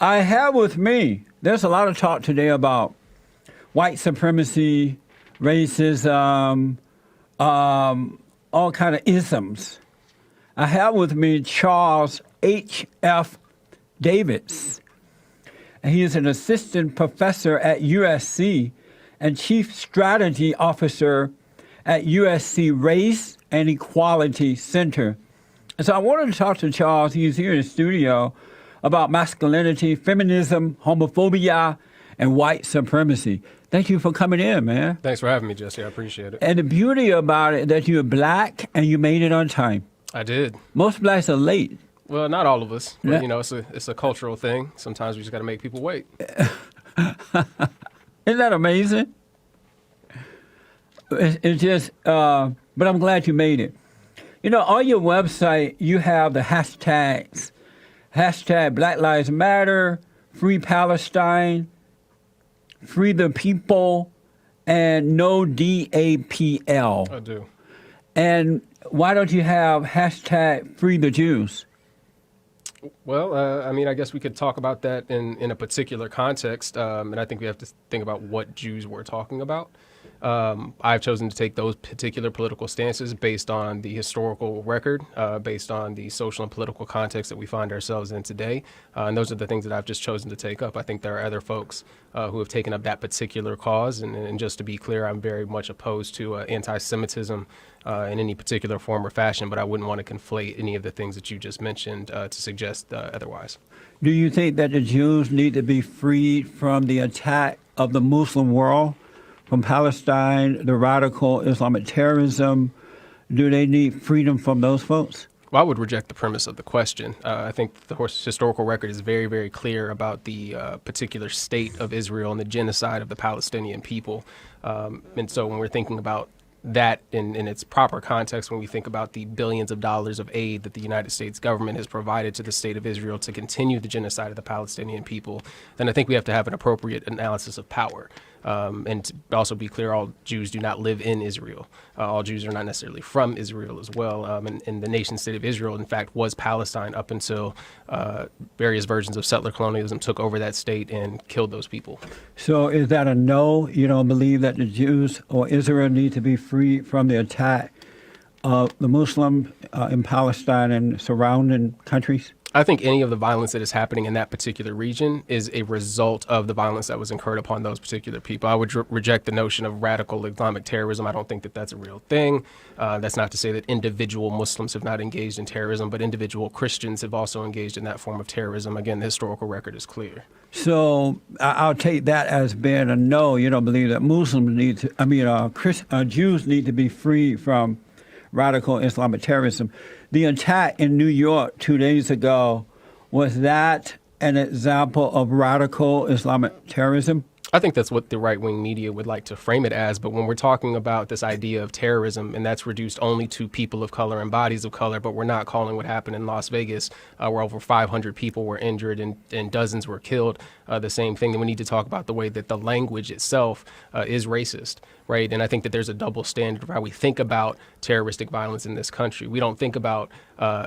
I have with me, there's a lot of talk today about white supremacy, racism, all kind of isms. I have with me Charles H.F. Davis. He is an assistant professor at USC and chief strategy officer at USC Race and Equality Center. And so I wanted to talk to Charles, he's here in the studio, about masculinity, feminism, homophobia, and white supremacy. Thank you for coming in, man. Thanks for having me, Jesse. I appreciate it. And the beauty about it that you're black and you made it on time. I did. Most blacks are late. Well, not all of us. But, Yeah. you know, it's a cultural thing. Sometimes we just got to make people wait. Isn't that amazing? It's just, but I'm glad you made it. You know, on your website, you have the hashtags. Hashtag Black Lives Matter, Free Palestine, Free the People, and No DAPL. I do. And why don't you have hashtag Free the Jews? Well, I mean, I guess we could talk about that in a particular context. And I think we have to think about what Jews we're talking about. I've chosen to take those particular political stances based on the historical record, based on the social and political context that we find ourselves in today. And those are the things that I've just chosen to take up. I think there are other folks who have taken up that particular cause. And just to be clear, I'm very much opposed to anti-Semitism in any particular form or fashion, but I wouldn't want to conflate any of the things that you just mentioned to suggest otherwise. Do you think that the Jews need to be freed from the attack of the Muslim world? From Palestine, the radical Islamic terrorism, do they need freedom from those folks? Well, I would reject the premise of the question. I think the historical record is very, very clear about the particular state of Israel and the genocide of the Palestinian people. And so when we're thinking about that in its proper context, when we think about the billions of dollars of aid that the United States government has provided to the state of Israel to continue the genocide of the Palestinian people, then I think we have to have an appropriate analysis of power. And to also be clear, all Jews do not live in Israel. All Jews are not necessarily from Israel as well. And the nation state of Israel, in fact, was Palestine up until various versions of settler colonialism took over that state and killed those people. So is that a no? You don't believe that the Jews or Israel need to be free from the attack of the Muslims in Palestine and surrounding countries? I think any of the violence that is happening in that particular region is a result of the violence that was incurred upon those particular people. I would reject the notion of radical Islamic terrorism. I don't think that that's a real thing. That's not to say that individual Muslims have not engaged in terrorism, but individual Christians have also engaged in that form of terrorism. Again, the historical record is clear. So I'll take that as being a no. You don't believe that Muslims need to, Jews need to be free from radical Islamic terrorism. The attack in New York 2 days ago, was that an example of radical Islamic terrorism? I think that's what the right-wing media would like to frame it as. But when we're talking about this idea of terrorism, and that's reduced only to people of color and bodies of color, but we're not calling what happened in Las Vegas, where over 500 people were injured and dozens were killed, the same thing, then we need to talk about the way that the language itself is racist, right? And I think that there's a double standard of how we think about terroristic violence in this country. We don't think about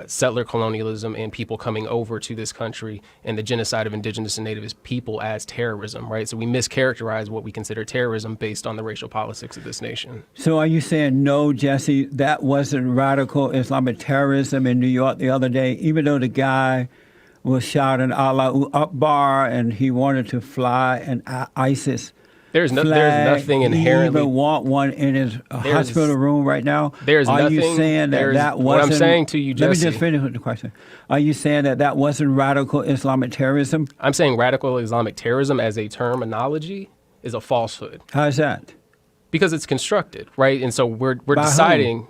settler colonialism and people coming over to this country and the genocide of indigenous and native people as terrorism, right? So we mischaracterize what we consider terrorism based on the racial politics of this nation. So are you saying, no, Jesse, that wasn't radical Islamic terrorism in New York the other day, even though the guy was shouting Allahu Akbar and he wanted to fly an ISIS There's flag? nothing inherently. Do you even want one in his hospital room right now? There's Are nothing. you saying that wasn't? What I'm saying to you, Jesse. Let me just finish with the question. Are you saying that wasn't radical Islamic terrorism? I'm saying radical Islamic terrorism as a terminology is a falsehood. How's that? Because it's constructed, right? And so we're By deciding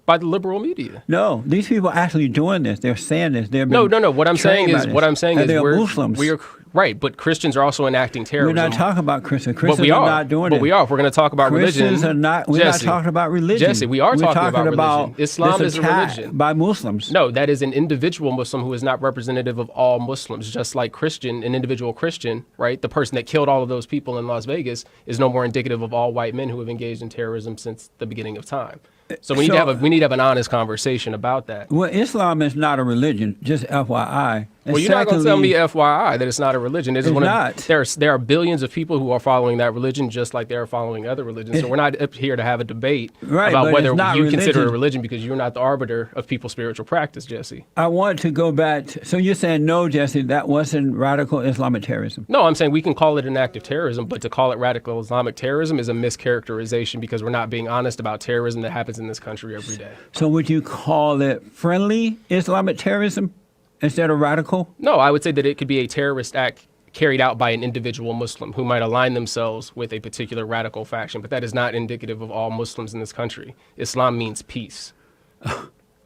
by the liberal media. No, these people are actually doing this. They're saying this. No. What I'm saying is they're Muslims. we are right, but Christians are also enacting terrorism. We're not talking about Christians. Christians but we are not doing it. But we are. If we're going to talk about Christians religion. Are not. We're not talking about religion. Jesse, we are talking about religion. Islam is a religion. By Muslims. No, that is an individual Muslim who is not representative of all Muslims. Just like Christian, an individual Christian, right? The person that killed all of those people in Las Vegas is no more indicative of all white men who have engaged in terrorism since the beginning of time. So we need to have an honest conversation about that. Well, Islam is not a religion, just FYI. And Well, you're not going to tell me secondly, FYI that it's not a religion. it's not. There are billions of people who are following that religion just like they are following other religions. So we're not up here to have a debate Right, about but whether it's not you consider it a religion. religion because you're not the arbiter of people's spiritual practice, Jesse. I want to go back. So you're saying, no, Jesse, that wasn't radical Islamic terrorism. No, I'm saying we can call it an act of terrorism, but to call it radical Islamic terrorism is a mischaracterization because we're not being honest about terrorism that happens in this country every day. So would you call it friendly Islamic terrorism instead of radical? No, I would say that it could be a terrorist act carried out by an individual Muslim who might align themselves with a particular radical faction, but that is not indicative of all Muslims in this country. Islam means peace.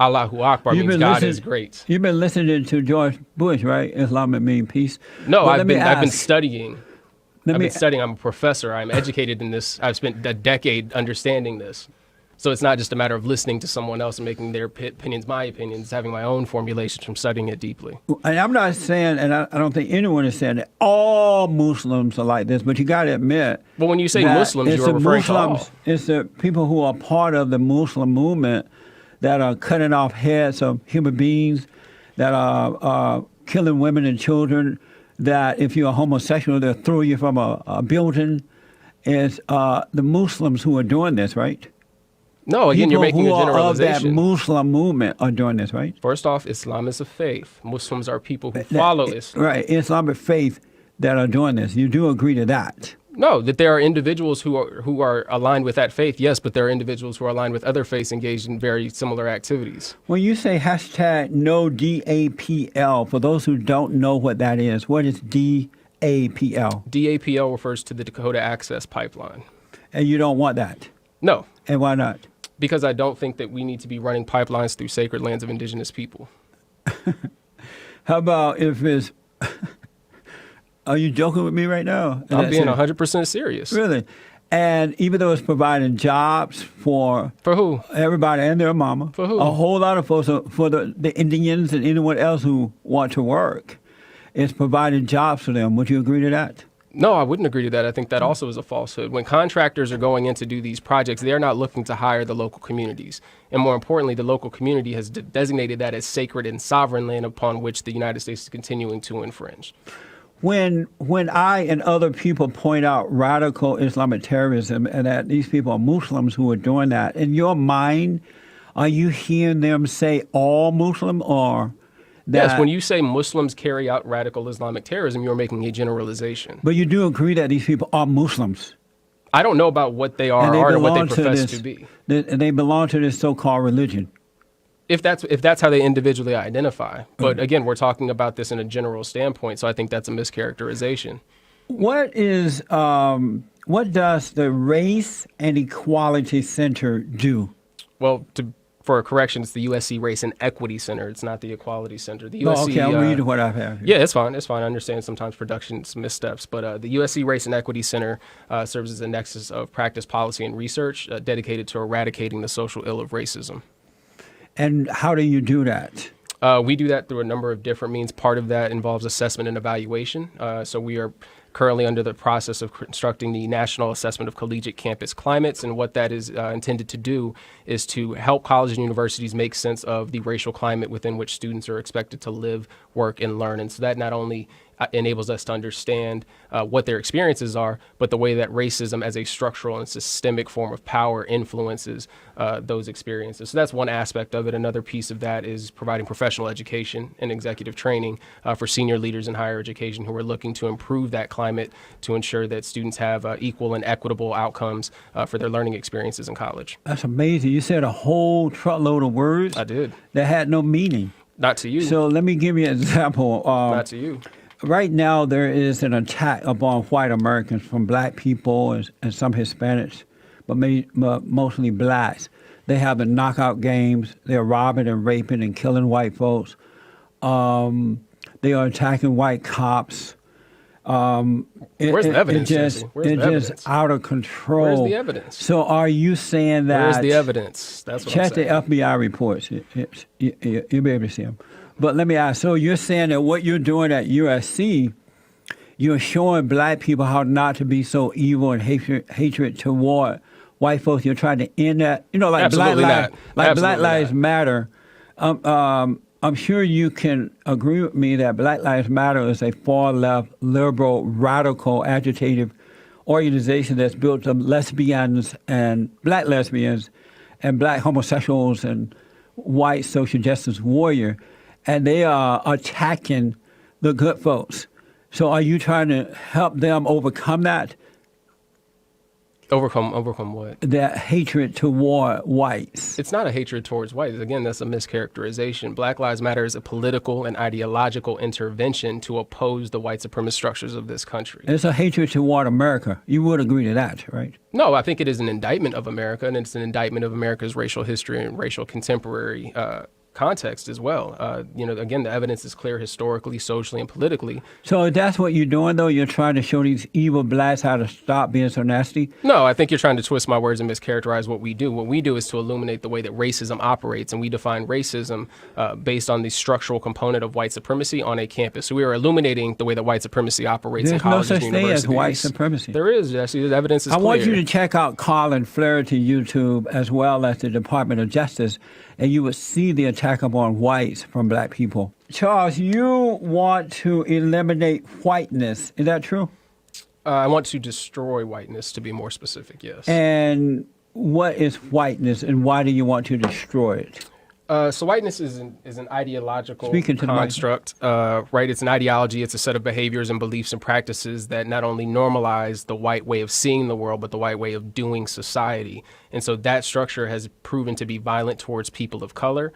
Allahu Akbar means God is great. You've been listening to George Bush, right? Islam mean peace. No, Well, I've let me been ask. studying. Let I've me- been studying. I'm a professor. I'm educated in this. I've spent a decade understanding this. So it's not just a matter of listening to someone else and making their opinions my opinions, having my own formulations from studying it deeply. And I'm not saying, and I don't think anyone is saying that all Muslims are like this, but you got to admit. But when you say that Muslims, it's you are the referring to all. Muslims, it's the people who are part of the Muslim movement that are cutting off heads of human beings, that are killing women and children, that if you're a homosexual, they'll throw you from a building. It's the Muslims who are doing this, right? No, again, you're making People a who are of that generalization. Muslim movement are doing this, right? First off, Islam is a faith. Muslims are people who follow Islam. Right, Islamic faith that are doing this. You do agree to that? No, that there are individuals who are aligned with that faith, yes, but there are individuals who are aligned with other faiths engaged in very similar activities. When you say hashtag no DAPL, for those who don't know what that is, what is DAPL? DAPL refers to the Dakota Access Pipeline. And you don't want that? No, And why not? because I don't think that we need to be running pipelines through sacred lands of indigenous people. How about if it's... Are you joking with me right now? I'm being That's it. 100% serious. Really? And even though it's providing jobs for For who? everybody and their mama, For who? a whole lot of folks, for the Indians and anyone else who want to work, it's providing jobs for them. Would you agree to that? No, I wouldn't agree to that. I think that also is a falsehood. When contractors are going in to do these projects, they're not looking to hire the local communities. And more importantly, the local community has designated that as sacred and sovereign land upon which the United States is continuing to infringe. When I and other people point out radical Islamic terrorism and that these people are Muslims who are doing that, in your mind, are you hearing them say all Muslim or that? Yes, when you say Muslims carry out radical Islamic terrorism, you're making a generalization. But you do agree that these people are Muslims. I don't know about what they are And or what they belong profess this, to be. They belong to this so-called religion. If that's how they individually identify. But again, we're talking about this in a general standpoint, so I think that's a mischaracterization. What does the Race and Equality Center do? Well, for a correction, it's the USC Race and Equity Center. It's not the Equality Center. The USC, Oh, okay, I'll read what I have here. Yeah, it's fine. It's fine. I understand sometimes production's missteps, but the USC Race and Equity Center serves as a nexus of practice, policy, and research dedicated to eradicating the social ill of racism. And how do you do that? We do that through a number of different means. Part of that involves assessment and evaluation. So we are currently under the process of constructing the National Assessment of Collegiate Campus Climates. And what that is intended to do is to help colleges and universities make sense of the racial climate within which students are expected to live, work, and learn. And so that not only enables us to understand what their experiences are, but the way that racism as a structural and systemic form of power influences those experiences. So that's one aspect of it. Another piece of that is providing professional education and executive training for senior leaders in higher education who are looking to improve that climate to ensure that students have equal and equitable outcomes for their learning experiences in college. That's amazing. You said a whole truckload of words I did. that had no meaning. Not to you. So let me give you an example. Not to you. Right now, there is an attack upon white Americans from black people and some Hispanics, but mostly blacks. They have the knockout games. They're robbing and raping and killing white folks. They are attacking white cops. Where's the evidence, Jesse? Where's the It's evidence? just out of control. Where's the evidence? So are you saying that... Where's the evidence? That's what I'm Check the saying. FBI reports. You'll be able to see them. But let me ask, so you're saying that what you're doing at USC, you're showing black people how not to be so evil and hatred toward white folks. You're trying to end that. You know, like Absolutely Black not. Absolutely Lives not. Matter. I'm sure you can agree with me that Black Lives Matter is a far-left, liberal, radical, agitative organization that's built of lesbians and black homosexuals and white social justice warrior, and they are attacking the good folks. So are you trying to help them overcome that? Overcome what? That hatred toward whites. It's not a hatred towards whites. Again, that's a mischaracterization. Black Lives Matter is a political and ideological intervention to oppose the white supremacist structures of this country. It's a hatred toward America. You would agree to that, right? No, I think it is an indictment of America, and it's an indictment of America's racial history and racial contemporary context as well. Again, the evidence is clear historically, socially, and politically. So that's what you're doing, though? You're trying to show these evil blacks how to stop being so nasty? No, I think you're trying to twist my words and mischaracterize what we do. What we do is to illuminate the way that racism operates, and we define racism based on the structural component of white supremacy on a campus. So we are illuminating the way that white supremacy operates in colleges and universities. There's no such thing as white supremacy. There is, Jesse. The evidence is clear. I want you to check out Colin Flaherty YouTube as well as the Department of Justice, and you will see the attack upon whites from black people. Charles, you want to eliminate whiteness. Is that true? I want to destroy whiteness, to be more specific, yes. And what is whiteness, and why do you want to destroy it? So whiteness is an ideological construct, right? It's an ideology. It's a set of behaviors and beliefs and practices that not only normalize the white way of seeing the world, but the white way of doing society. And so that structure has proven to be violent towards people of color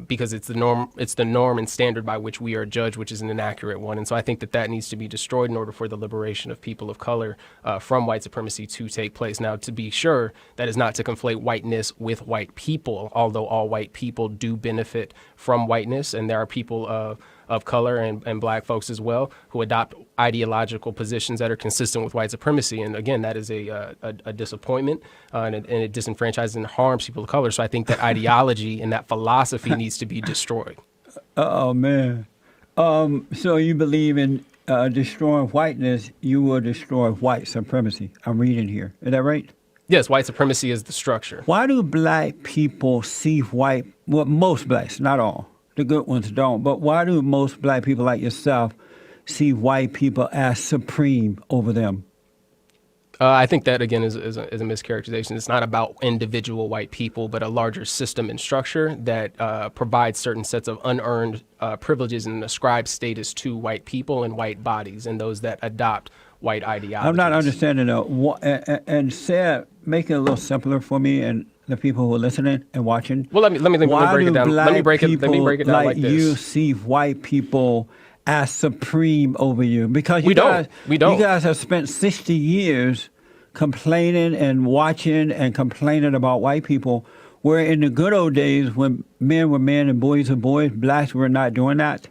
because it's the norm and standard by which we are judged, which is an inaccurate one. And so I think that needs to be destroyed in order for the liberation of people of color from white supremacy to take place. Now, to be sure, that is not to conflate whiteness with white people, although all white people do benefit from whiteness, and there are people of color and black folks as well who adopt ideological positions that are consistent with white supremacy. And again, that is a disappointment and it disenfranchises and harms people of color. So I think that ideology and that philosophy needs to be destroyed. Oh, man. So you believe in destroying whiteness, you will destroy white supremacy. I'm reading here. Is that right? Yes, white supremacy is the structure. Why do black people see most blacks, not all, the good ones don't, but why do most black people like yourself see white people as supreme over them? I think that, again, is a mischaracterization. It's not about individual white people, but a larger system and structure that provides certain sets of unearned privileges and ascribes status to white people and white bodies and those that adopt white ideologies. I'm not understanding, though. And make it a little simpler for me and the people who are listening and watching. Well, let me break it down. Let me break it down like this. You see white people as supreme over you because we don't. You guys have spent 60 years complaining and watching and complaining about white people, where in the good old days when men were men and boys were boys, blacks were not doing that.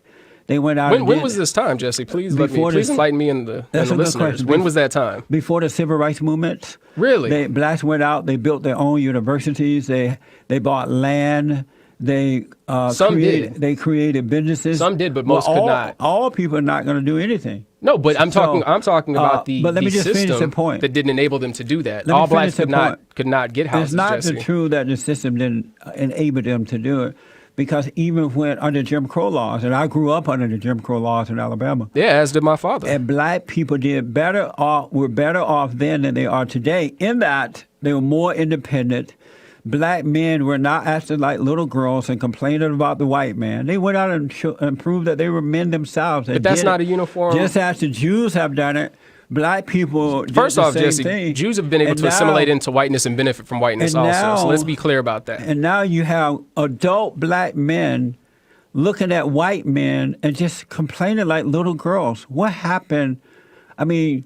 They went out. When was this time, Jesse? Please enlighten me and the listeners. When was that time? Before the civil rights movement. Really? Blacks went out. They built their own universities. They bought land. They created businesses. Some did, but most could not. All people are not going to do anything. No, but I'm talking about the but let me just system finish the point. That didn't enable them to do that. All blacks could not get houses. It's not Jesse. true that the system didn't enable them to do it. Because even when under Jim Crow laws, and I grew up under the Jim Crow laws in Alabama. Yeah, as did my father. And black people were better off then than they are today, in that they were more independent. Black men were not acting like little girls and complaining about the white man. They went out and proved that they were men themselves. But that's not a uniform. Just as the Jews have done it. Black people did First the off, same Jesse, thing. Jews have been able to assimilate into whiteness and benefit from whiteness also. So let's be clear about that. And now you have adult black men looking at white men and just complaining like little girls. What happened? I mean,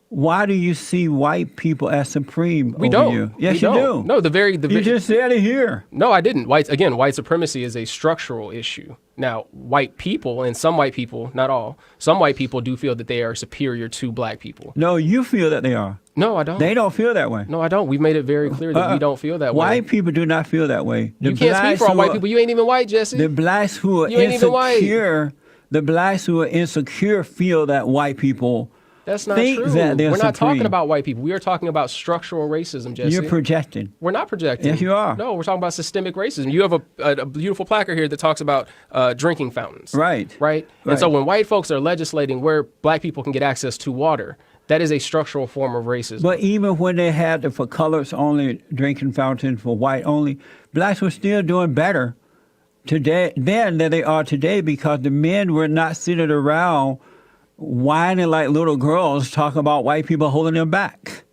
why do you see white people as supreme over you? Yes, you do. No, you just said it here. No, I didn't. White supremacy is a structural issue. Now, white people, and some white people, not all, some white people do feel that they are superior to black people. No, you feel that they are. No, I don't. They don't feel that way. No, I don't. We've made it very clear that we don't feel that way. White people do not feel that way. You can't speak for all white people. You ain't even white, Jesse. The blacks who are insecure, feel that white people That's not think true. that they're We're not talking supreme. about white people. We are talking about structural racism, Jesse. You're projecting. We're not projecting. Yes, you are. No, we're talking about systemic racism. You have a beautiful placard here that talks about drinking fountains. Right. Right? And so when white folks are legislating where black people can get access to water, that is a structural form of racism. But even when they had the for colors only drinking fountain, for white only, blacks were still doing better today then than they are today, because the men were not sitting around whining like little girls talking about white people holding them back.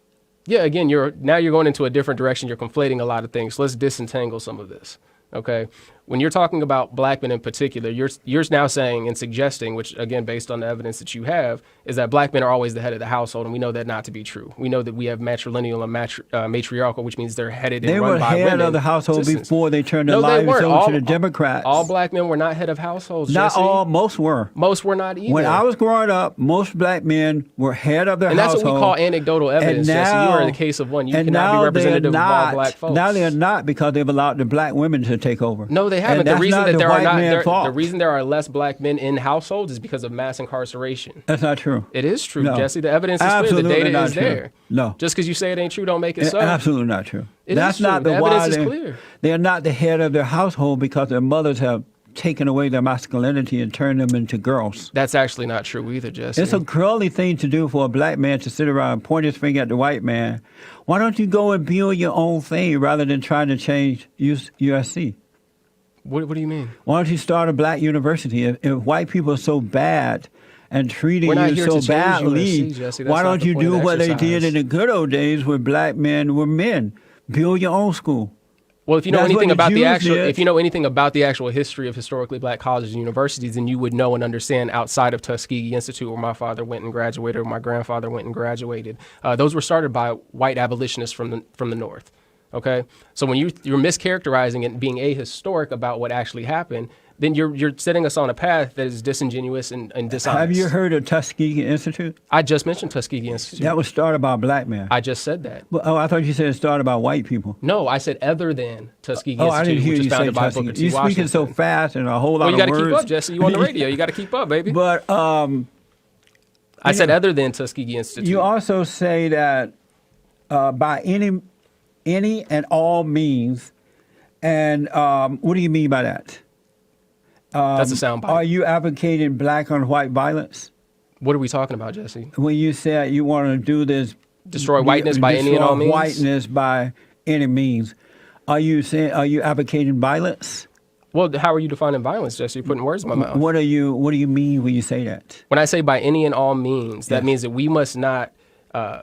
Yeah, again, you're going into a different direction. You're conflating a lot of things. Let's disentangle some of this. Okay, when you're talking about black men in particular, you're now saying and suggesting, which again, based on the evidence that you have, is that black men are always the head of the household, and we know that not to be true. We know that we have matrilineal and matriarchal, which means they're headed and run by women. They were head of the household before they turned their lives over to the Democrats. All black men were not head of households. Not Jesse. all, most were. Most were not either. When I was growing up, most black men were head of their household. And that's what we call anecdotal evidence, Jesse. You are the case of one. You cannot be representative of all black folks. Now they're not, because they've allowed the black women to take over. No, they haven't. And The reason there are less black men in households is because of mass incarceration. That's not true. It is true, No. Jesse. The evidence is clear. The data is there. No. Just because you say it ain't true don't make it so. Absolutely not true. That's not true. the evidence is clear. They're not the head of their household because their mothers have taken away their masculinity and turned them into girls. That's actually not true either, Jesse. It's a girly thing to do for a black man to sit around and point his finger at the white man. Why don't you go and build your own thing rather than trying to change USC? What do you mean? Why don't you start a black university? If white people are so bad and treating you so badly, why don't you do what they did in the good old days where black men were men? Build your own school. Well, if you know anything about the actual history of historically black colleges and universities, then you would know and understand outside of Tuskegee Institute, where my father went and graduated, or my grandfather went and graduated. Those were started by white abolitionists from the North. Okay, so when you're mischaracterizing it and being ahistoric about what actually happened, then you're setting us on a path that is disingenuous and dishonest. Have you heard of Tuskegee Institute? I just mentioned Tuskegee Institute. That was started by a black man. I just said that. Well, I thought you said it started by white people. No, I said other than Tuskegee Institute, I didn't hear which you was founded say by Tuskegee. Booker T. You're speaking so fast and a whole lot of words. Well, you got to keep up, Jesse. You on the radio. You got to keep up, baby. But I said other than Tuskegee Institute. You also say that by any and all means, and what do you mean by that? That's a soundbite. Are you advocating black on white violence? What are we talking about, Jesse? When you said you want to do this, destroy whiteness by any and all means. Whiteness by any means. Are you advocating violence? Well, how are you defining violence, Jesse? You're putting words in my mouth. What do you mean when you say that? When I say by any and all means, that means that we must not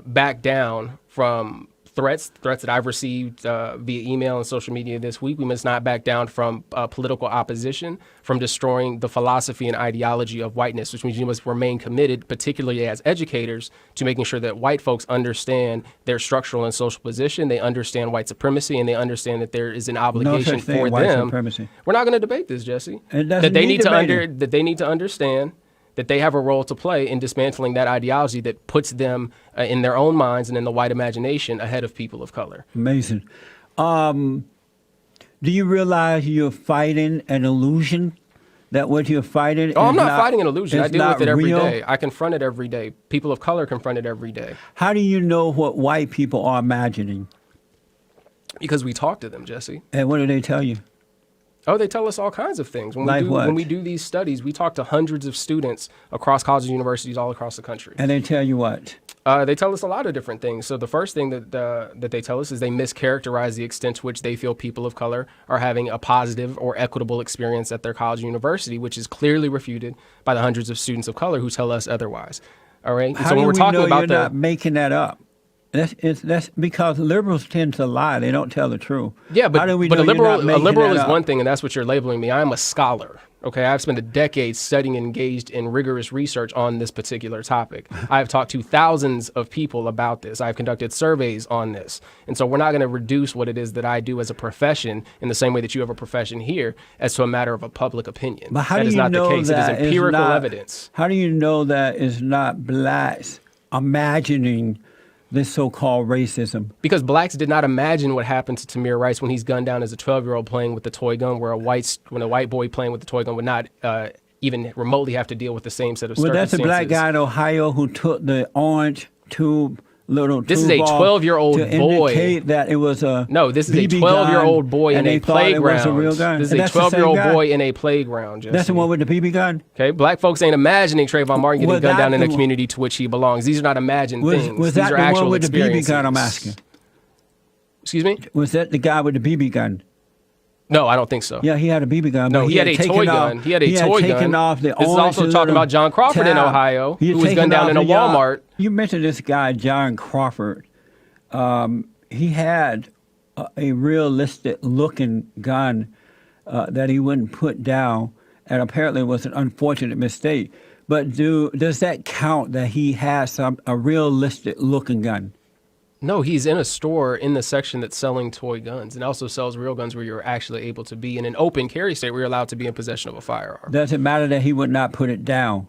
back down from threats that I've received via email and social media this week. We must not back down from political opposition, from destroying the philosophy and ideology of whiteness, which means you must remain committed, particularly as educators, to making sure that white folks understand their structural and social position, they understand white supremacy, and they understand that there is an obligation for them. Supremacy. We're not going to debate this, Jesse. That they need to understand that they have a role to play in dismantling that ideology that puts them in their own minds and in the white imagination ahead of people of color. Amazing. Do you realize you're fighting an illusion? That what you're fighting I'm not fighting an illusion. I deal with it every real? day. I confront it every day. People of color confront it every day. How do you know what white people are imagining? Because we talk to them, Jesse. And what do they tell you? Oh, they tell us all kinds of things. When we do these studies, we talk to hundreds of students across colleges and universities all across the country. And they tell you what? They tell us a lot of different things. So the first thing that they tell us is they mischaracterize the extent to which they feel people of color are having a positive or equitable experience at their college or university, which is clearly refuted by the hundreds of students of color who tell us otherwise. All right. How do we know you're not making that up? That's because liberals tend to lie. They don't tell the truth. Yeah, but a liberal is one thing, and that's what you're labeling me. I'm a scholar. Okay, I've spent a decade studying and engaged in rigorous research on this particular topic. I've talked to thousands of people about this. I've conducted surveys on this. And so we're not going to reduce what it is that I do as a profession in the same way that you have a profession here as to a matter of a public opinion. But how that do is you not know the case. It is empirical evidence. How do you know that it's not blacks imagining this so-called racism? Because blacks did not imagine what happened to Tamir Rice when he's gunned down as a 12-year-old playing with the toy gun, when a white boy playing with the toy gun would not even remotely have to deal with the same set of Well, that's circumstances. the black guy in Ohio who took the orange little This is a tube 12-year-old to boy. indicate that it was a No, this is a BB 12-year-old boy gun, in and a they thought it was playground. a real gun. This And is a that's the same 12-year-old guy. boy in a playground, Jesse. That's the one with the BB gun. Okay, black folks ain't imagining Trayvon Martin getting Well, gunned down in that's a the- community to which he belongs. These are not imagined things. Was These that are the actual one with the BB gun? I'm experiences. asking. Excuse me? Was that the guy with the BB gun? No, I don't think so. Yeah, he had a BB gun. No, but he had a taken toy off- gun. He had a toy taken gun. off the This is orange also talking little about John Crawford in tab. Ohio, He had who was taken gunned down off in a the, Walmart. You mentioned this guy, John Crawford. He had a realistic looking gun that he wouldn't put down, and apparently it was an unfortunate mistake. But does that count that he has a realistic looking gun? No, he's in a store in the section that's selling toy guns and also sells real guns where you're actually able to be in an open carry state where you're allowed to be in possession of a firearm. Does it matter that he would not put it down?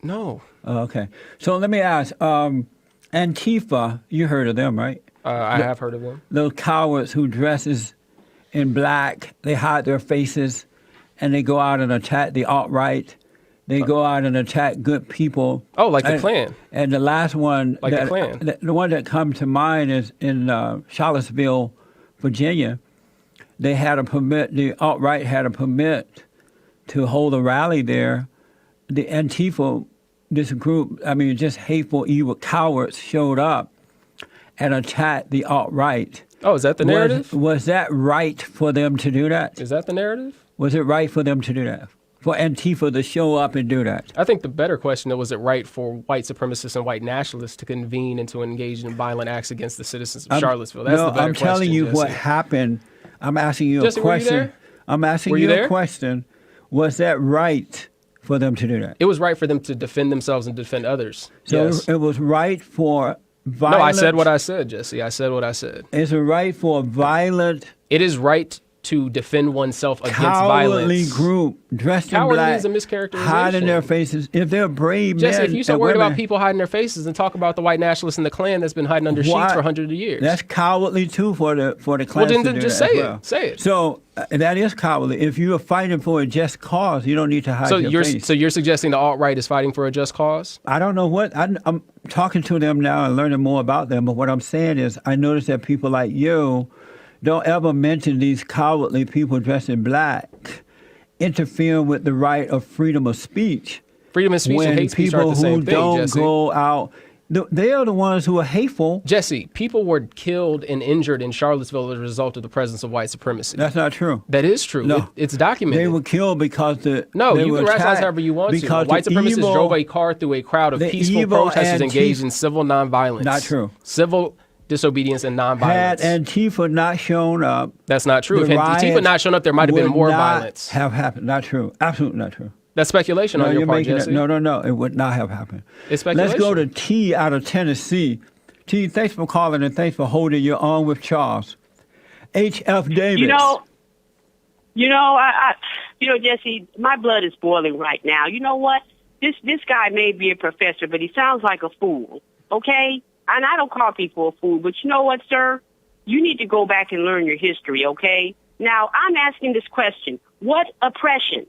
No. Oh, okay. So let me ask, Antifa, you heard of them, right? I have heard of them. Those cowards who dresses in black, they hide their faces, and they go out and attack the alt-right. They go out and attack good people. Oh, like the Klan. And the last one, Like the Klan. The one that comes to mind is in Charlottesville, Virginia. They had a permit, the alt-right had a permit to hold a rally there. The Antifa, this group, just hateful, evil cowards showed up and attacked the alt-right. Oh, is that the narrative? Was that right for them to do that? Is that the narrative? Was it right for them to do that? For Antifa to show up and do that? I think the better question was it right for white supremacists and white nationalists to convene and to engage in violent acts against the citizens of Charlottesville? That's the better question, telling you Jesse. what happened. I'm asking you Jesse, a were you question. there? I'm asking Were you you a there? question. Was that right for them to do that? It was right for them to defend themselves and defend others. So Yes. it was right for violent. No, I said what I said, Jesse. I said what I said. Is it right for violent, It is right to defend oneself against cowardly violence. group dressed in Cowardly black, is a mischaracterization. hiding their faces? If they're brave Jesse, men if you're so and worried women, about people hiding their faces, then talk about the white nationalists and the Klan that's been hiding under sheets why- for hundreds of years. That's cowardly too for the well, Klan then to do just that say as it. well. Say it. So that is cowardly. If you are fighting for a just cause, you don't need to hide So your face. you're suggesting the alt-right is fighting for a just cause? I don't know what I'm talking to them now and learning more about them. But what I'm saying is, I notice that people like you don't ever mention these cowardly people dressed in black interfering with the right of freedom of speech. Freedom of speech when and hate speech people aren't the same who thing, don't Jesse. go out, they are the ones who are hateful. Jesse, people were killed and injured in Charlottesville as a result of the presence of white supremacy. That's not true. That is true. No. It's documented. They were killed because No, they you were can rationalize attacked however you want to. because White the supremacists evil- drove a car through a crowd of the peaceful evil protesters engaged Antifa- in civil nonviolence. Not true. Civil disobedience and Had nonviolence. Antifa not shown up, That's not true. the If Antifa riots not shown up, there might have been would more not violence. have happened. Not true. Absolutely not true. That's speculation on your you're part, making Jesse. it. No. It would not have happened. It's Let's go to speculation. T out of Tennessee. T, thanks for calling and thanks for holding your own with Charles. H.F. Davis. Jesse, my blood is boiling right now. You know what? This guy may be a professor, but he sounds like a fool. Okay? And I don't call people a fool, but you know what, sir? You need to go back and learn your history, okay? Now, I'm asking this question. What oppression?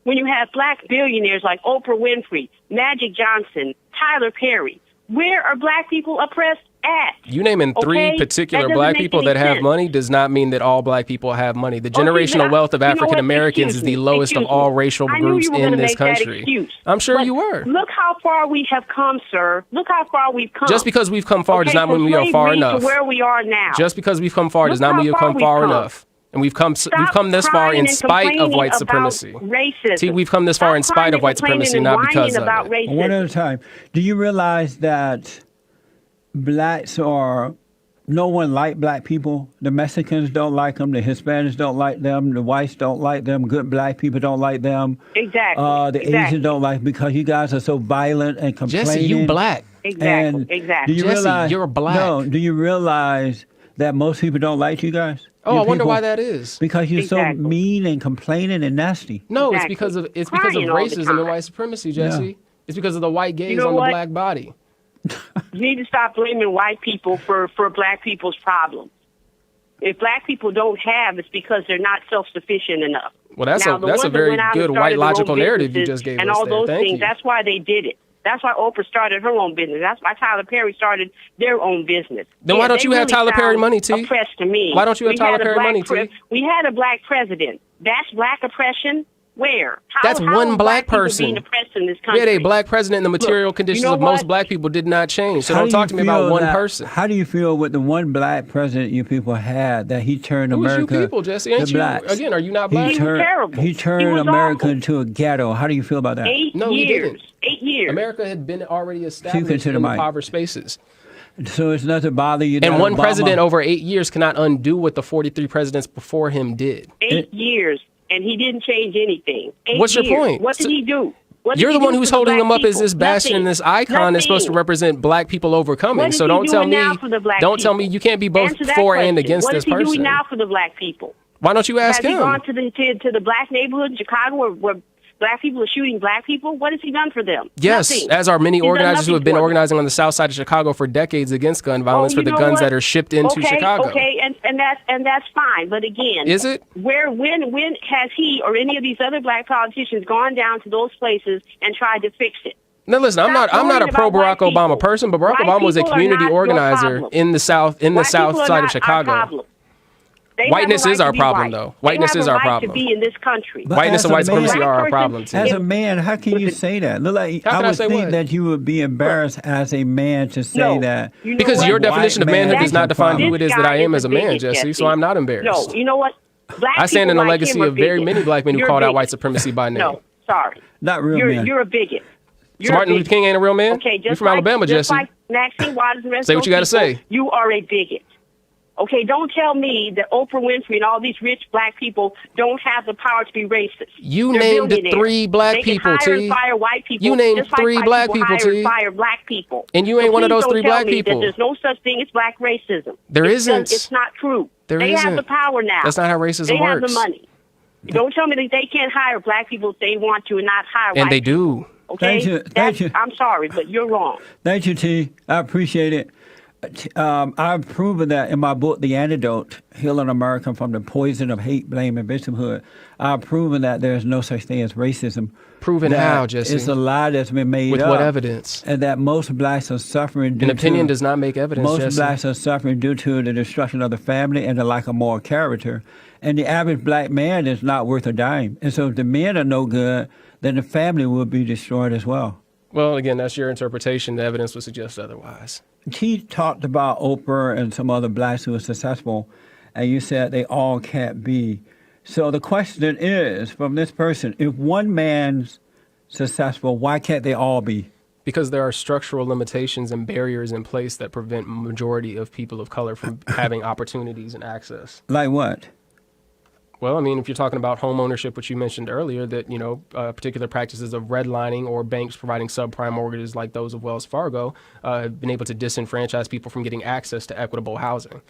When you have black billionaires like Oprah Winfrey, Magic Johnson, Tyler Perry, where are black people oppressed at? You naming three Okay? particular That doesn't black make people any that have sense. money does not mean that all black people have money. The Okay, generational but wealth of you know what? African Americans is the Excuse me. lowest of Excuse all me. racial I knew groups you were in gonna this make that country. excuse. I'm sure But you were. Look how far we have come, sir. Look how far we've come. Just because we've come far does not from mean we are far slavery enough. to where we are now. Just because we've come far does Look not how mean we've far come we've far come. enough. And we've come this far crying in and spite of complaining white about supremacy. Racism. T, we've come this far in Stop spite of crying white and complaining supremacy, and not whining because of about it. racism. One at a time. Do you realize that blacks are, no one like black people? The Mexicans don't like them. The Hispanics don't like them. The whites don't like them. Good black people don't like them. Exactly. The Exactly. Asians don't like, because you guys are so violent and complaining. Jesse, you black. Exactly. And Exactly. Do you Jesse, realize, you're black. No, do you realize that most people don't like you guys? Oh, You I wonder people- why that is. Because you're Exactly. so mean and complaining and nasty. No, Exactly. it's because of Crying all the racism time. and white supremacy, Jesse. Yeah. It's because of the white gaze know on the what? black body. You need to stop blaming white people for black people's problems. If black people don't have, it's because they're not self-sufficient enough. Well, that's now, a very good white logical narrative you just gave and us all there. those Thank things. you. That's why they did it. That's why Oprah started her own business. That's why Tyler Perry started their own business. Then why don't you have Tyler Perry money, T? Oppressed to me. Why don't you have Tyler Perry money, T? We had a black president. That's black oppression. Where? That's one black person. Being oppressed in this country? We had a black president, and the material conditions of most black people did not change. So don't talk to me about one person. How do you feel with the one black president you people had that he turned America? Who's you people, Jesse? Ain't you? Again, are you not black? He was terrible. He turned America into a ghetto. How do you feel about that? 8 No, years. he didn't. 8 years. America had been already established in impoverished spaces. So it's not to bother you. And one president over 8 years cannot undo what the 43 presidents before him did. 8 years. And he didn't change anything. What's your point? What did he do? You're the one who's holding him up as this bastion and this icon that's supposed to represent black people overcoming. So don't tell me you can't be both for and against this person. What is he doing now for the black people? Why don't you ask him? Has he gone to the black neighborhood in Chicago where black people are shooting black people? What has he done for them? Yes, Nothing. as are many organizers who have been organizing on the south side of Chicago for decades against gun violence for the guns that are shipped into Chicago. Okay, and that's fine. But again, is it? When has he or any of these other black politicians gone down to those places and tried to fix it? Now listen, I'm not a pro Barack Obama person, but Barack Obama was a community organizer in the south side of Chicago. Whiteness is our problem, though. Whiteness is our problem. To be in this country. Whiteness and white supremacy are our problem, too. As a man, how can you say that? Look, like, I would think that you would be embarrassed as a man to say that. Because your definition of manhood does not define who it is that I am as a man, Jesse, so I'm not embarrassed. No, you know what? I stand in the legacy of very many black men who called out white supremacy by name. No, sorry. Not real men. You're a bigot. So Martin Luther King ain't a real man? Okay, you're from Alabama, Jesse. Like Maxine Waters and the rest say what you got to say. You are a bigot. Okay, don't tell me that Oprah Winfrey and all these rich black people don't have the power to be racist. You named 3 black people, T. They can hire and fire white people. You named 3 black people, T. Fire black people. And you ain't one of those 3 black people. There's no such thing as black racism. There isn't. It's not true. They have the power now. That's not how racism works. They have the money. Don't tell me that they can't hire black people if they want to and not hire white people. And they do. Okay? Thank you. I'm sorry, but you're wrong. Thank you, T. I appreciate it. I've proven that in my book, The Antidote, Healing America from the Poison of Hate, Blame, and Victimhood. I've proven that there's no such thing as racism. Proven how, Jesse? It's a lie that's been made up. With what evidence? And that most blacks are suffering due An opinion does not make evidence, most Jesse. blacks are suffering due to the destruction of the family and the lack of moral character. And the average black man is not worth a dime. And so if the men are no good, then the family will be destroyed as well. Well, again, that's your interpretation. The evidence would suggest otherwise. He talked about Oprah and some other blacks who are successful, and you said they all can't be. So the question is, from this person, if one man's successful, why can't they all be? Because there are structural limitations and barriers in place that prevent majority of people of color from having opportunities and access. Like what? Well, I mean, if you're talking about home ownership, which you mentioned earlier, that, particular practices of redlining or banks providing subprime mortgages like those of Wells Fargo have been able to disenfranchise people from getting access to equitable housing,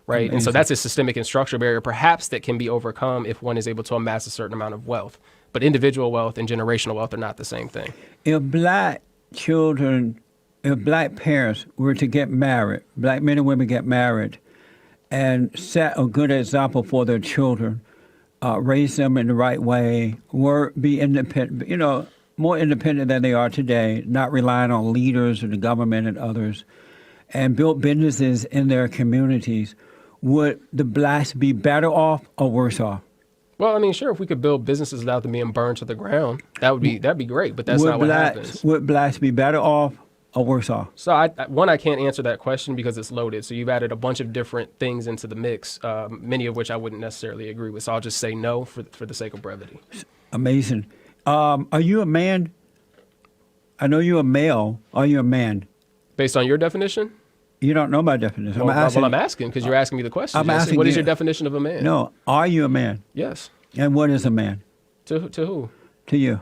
right? Amazing. And so that's a systemic and structural barrier, perhaps, that can be overcome if one is able to amass a certain amount of wealth. But individual wealth and generational wealth are not the same thing. If black parents were to get married, black men and women get married, and set a good example for their children, raise them in the right way, be independent, more independent than they are today, not relying on leaders or the government and others, and build businesses in their communities, would the blacks be better off or worse off? Well, I mean, sure, if we could build businesses without them being burned to the ground, that'd be great, but that's not what happens. Would blacks be better off or worse off? So, I can't answer that question because it's loaded. So you've added a bunch of different things into the mix, many of which I wouldn't necessarily agree with. So I'll just say no for the sake of brevity. Amazing. Are you a man? I know you're a male. Are you a man? Based on your definition? You don't know my definition. I'm asking because you're asking me the question. I'm asking what is your definition of a man? No. Are you a man? Yes. And what is a man? To who? To you.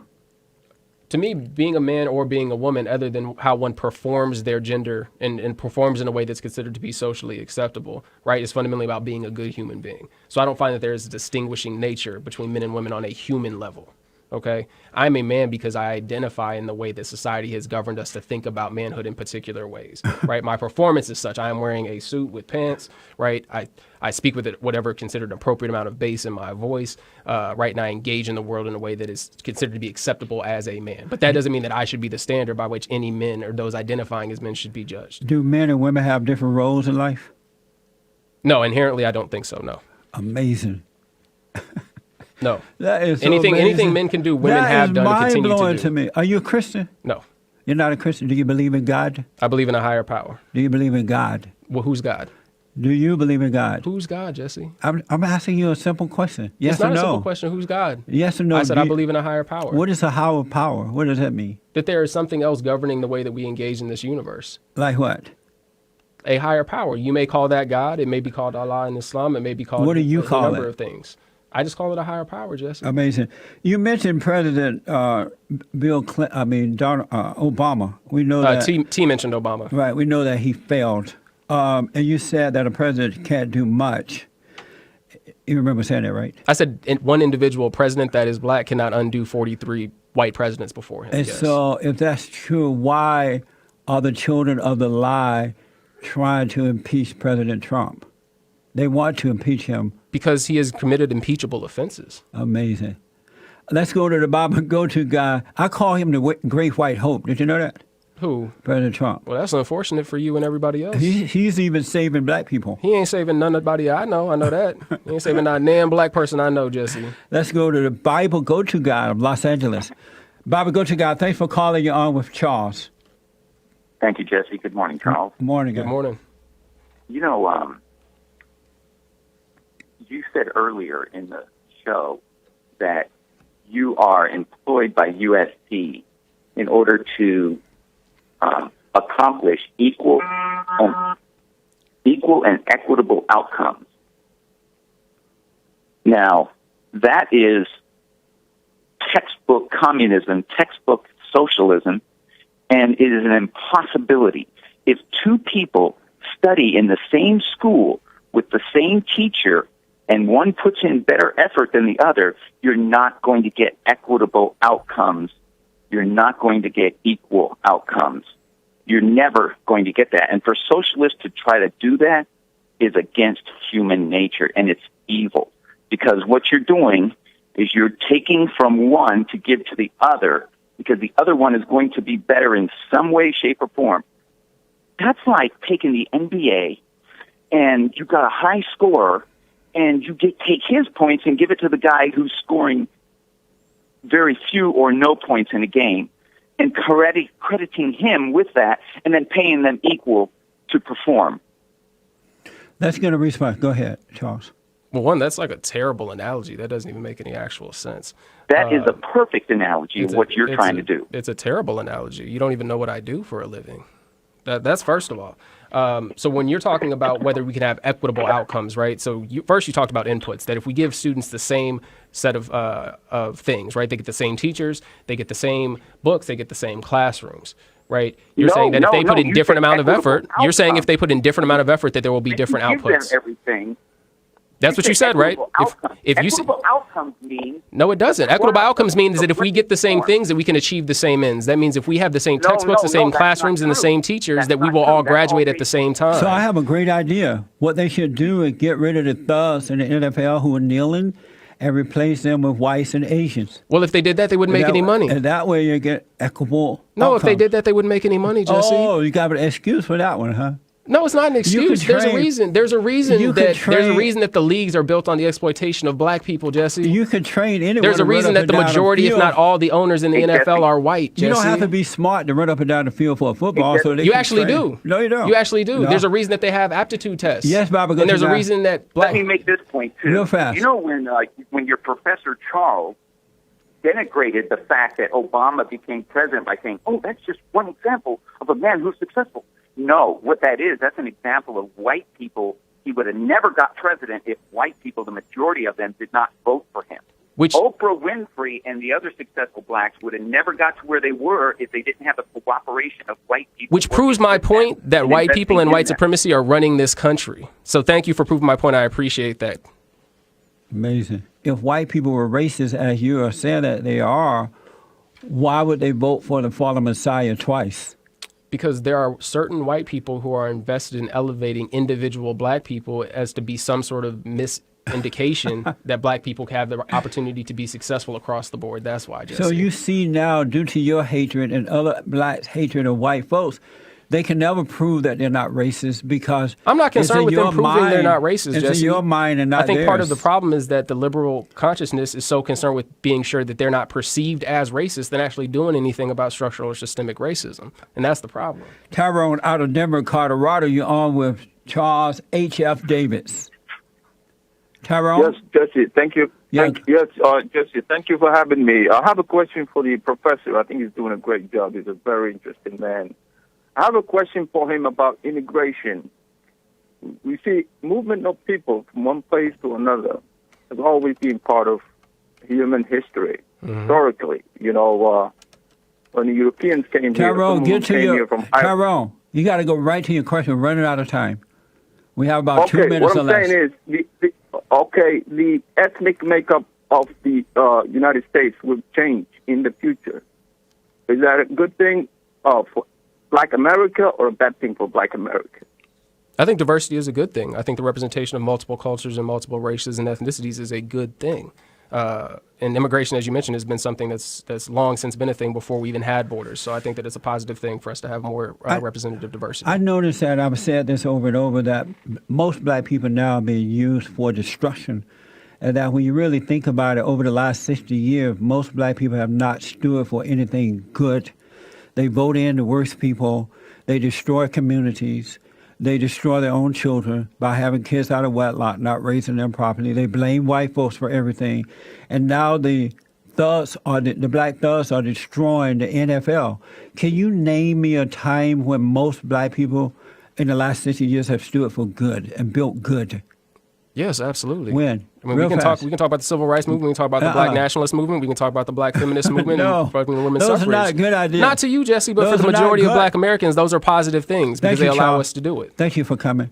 To me, being a man or being a woman, other than how one performs their gender and performs in a way that's considered to be socially acceptable, right, is fundamentally about being a good human being. So I don't find that there is a distinguishing nature between men and women on a human level. Okay. I'm a man because I identify in the way that society has governed us to think about manhood in particular ways, right? My performance is such. I am wearing a suit with pants, right? I speak with whatever considered an appropriate amount of bass in my voice, right? And I engage in the world in a way that is considered to be acceptable as a man. But that doesn't mean that I should be the standard by which any men or those identifying as men should be judged. Do men and women have different roles in life? No, inherently, I don't think so. No. Amazing. No. That is so anything amazing. Anything men can do, women have done and continue to mind-blowing do. to me. Are you a Christian? No. You're not a Christian. Do you believe in God? I believe in a higher power. Do you believe in God? Well, who's God? Do you believe in God? Who's God, Jesse? I'm asking you a simple question. Yes It's not or no? a simple question. Who's God? Yes or no? I said I believe in a higher power. What is a higher power? What does that mean? That there is something else governing the way that we engage in this universe. Like what? A higher power. You may call that God. It may be called Allah in Islam. It may be called What do you a call number it? of things. I just call it a higher power, Jesse. Amazing. You mentioned President Obama. We know that. T mentioned Obama. Right. We know that he failed. And you said that a president can't do much. You remember saying that, right? I said one individual president that is black cannot undo 43 white presidents before him. And yes. so if that's true, why are the children of the lie trying to impeach President Trump? They want to impeach him. Because he has committed impeachable offenses. Amazing. Let's go to the Bible go-to guy. I call him the Great White Hope. Did you know that? Who? President Trump. Well, that's unfortunate for you and everybody else. He's even saving black people. He ain't saving nobody I know. I know that. He ain't saving not a damn black person I know, Jesse. Let's go to the Bible go-to guy of Los Angeles. Bible go-to guy, thanks for calling you on with Charles. Thank you, Jesse. Good morning, Charles. Good morning, guy. Good morning. You know, you said earlier in the show that you are employed by USC in order to accomplish equal and equitable outcomes. Now, that is textbook communism, textbook socialism, and it is an impossibility. If two people study in the same school with the same teacher and one puts in better effort than the other, you're not going to get equitable outcomes. You're not going to get equal outcomes. You're never going to get that. And for socialists to try to do that is against human nature, and it's evil. Because what you're doing is you're taking from one to give to the other, because the other one is going to be better in some way, shape, or form. That's like taking the NBA, and you've got a high scorer, and you take his points and give it to the guy who's scoring very few or no points in a game, and crediting him with that, and then paying them equal to perform. Let's get a response. Go ahead, Charles. Well, one, that's like a terrible analogy. That doesn't even make any actual sense. That is a perfect analogy of what you're trying to do. It's a terrible analogy. You don't even know what I do for a living. That's first of all. So when you're talking about whether we can have equitable outcomes, right? So first you talked about inputs, that if we give students the same set of things, right? They get the same teachers, they get the same books, they get the same classrooms, right? You're saying that if they put in different amount of effort, you're saying if they put in different amount of effort that there will be different outputs. Everything. That's what you said, right? If you equitable outcomes mean... No, it doesn't. Equitable outcomes means that if we get the same things, that we can achieve the same ends. That means if we have the same textbooks, the same classrooms, and the same teachers, that we will all graduate at the same time. So I have a great idea. What they should do is get rid of the thugs in the NFL who are kneeling and replace them with whites and Asians. Well, if they did that, they wouldn't make any money. And that way you get equitable No, outcomes. if they did that, they wouldn't make any money, Jesse. Oh, you got an excuse for that one, huh? No, it's not an excuse. There's a reason. There's a reason that the leagues are built on the exploitation of black people, Jesse. You could train anyone. There's a reason that the majority, if not all, the owners in the NFL are white, Jesse. You don't have to be smart to run up and down the field for a football. So you actually do. No, you don't. You actually do. No. There's a reason that they have aptitude tests. Yes, Baba. And there's a reason that black. Let me make this point too. Real fast. You know when your Professor Charles denigrated the fact that Obama became president by saying, "Oh, that's just one example of a man who's successful." No, what that is, that's an example of white people. He would have never got president if white people, the majority of them, did not vote for him. Oprah Winfrey and the other successful blacks would have never got to where they were if they didn't have the cooperation of white people. Which proves my point that white people and white supremacy are running this country. So thank you for proving my point. I appreciate that. Amazing. if white people were racist, as you are saying that they are, why would they vote for the fallen Messiah twice? Because there are certain white people who are invested in elevating individual black people as to be some sort of misindication that black people have the opportunity to be successful across the board. That's why, Jesse. So you see now, due to your hatred and other blacks' hatred of white folks, they can never prove that they're not racist because I'm not concerned with them proving they're not racist, It's Jesse. in your mind and not I think part of theirs. the problem is that the liberal consciousness is so concerned with being sure that they're not perceived as racist than actually doing anything about structural or systemic racism. And that's the problem. Tyrone out of Denver, Colorado, you're on with Charles H.F. Davis. Tyrone? Yes, Jesse, thank you. Yeah. Jesse, thank you for having me. I have a question for the professor. I think he's doing a great job. He's a very interesting man. I have a question for him about immigration. We see movement of people from one place to another has always been part of human history. Historically, when the Europeans came Tyrone, here, get to your Tyrone. You got to go right to your question. We're running out of time. We have about 2 minutes what or I'm less. saying is, the ethnic makeup of the United States will change in the future. Is that a good thing for Black America or a bad thing for Black America? I think diversity is a good thing. I think the representation of multiple cultures and multiple races and ethnicities is a good thing. And immigration, as you mentioned, has been something that's long since been a thing before we even had borders. So I think that it's a positive thing for us to have more representative diversity. I noticed that, I've said this over and over, that most black people now are being used for destruction. And that when you really think about it, over the last 60 years, most black people have not stood for anything good. They vote in the worst people. They destroy communities. They destroy their own children by having kids out of wedlock, not raising them properly. They blame white folks for everything. And now the thugs, or the black thugs, are destroying the NFL. Can you name me a time when most black people in the last 60 years have stood for good and built good? Yes, absolutely. When? I mean, Real we can fast. talk about the civil rights movement. We can talk about the black nationalist movement. We can talk about the black feminist movement No, and fucking women's those suffrage. are not good ideas. Not to you, Jesse, but Those for the are not majority of good. black Americans, those are positive things because Thank you, they allow Charles. us to do it. Thank you for coming.